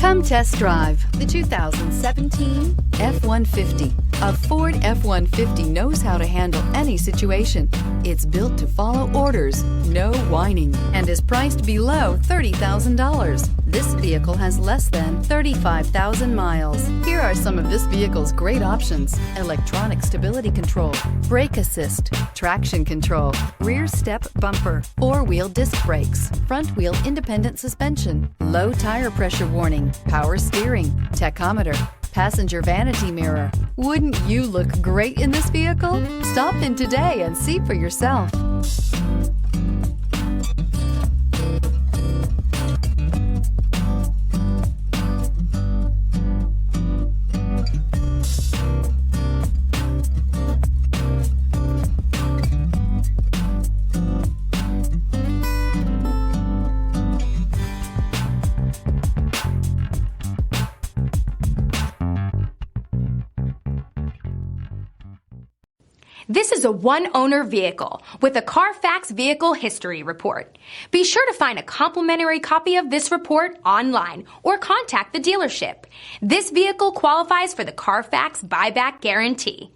Come test drive the 2017 F-150. A Ford F-150 knows how to handle any situation. It's built to follow orders, no whining, and is priced below $30,000. This vehicle has less than 35,000 miles. Here are some of this vehicle's great options: electronic stability control, brake assist, traction control, rear step bumper, four-wheel disc brakes, front-wheel independent suspension, low tire pressure warning, power steering, tachometer, passenger vanity mirror. Wouldn't you look great in this vehicle? Stop in today and see for yourself. This is a one-owner vehicle with a CARFAX Vehicle History Report. Be sure to find a complimentary copy of this report online or contact the dealership. This vehicle qualifies for the CARFAX Buyback Guarantee.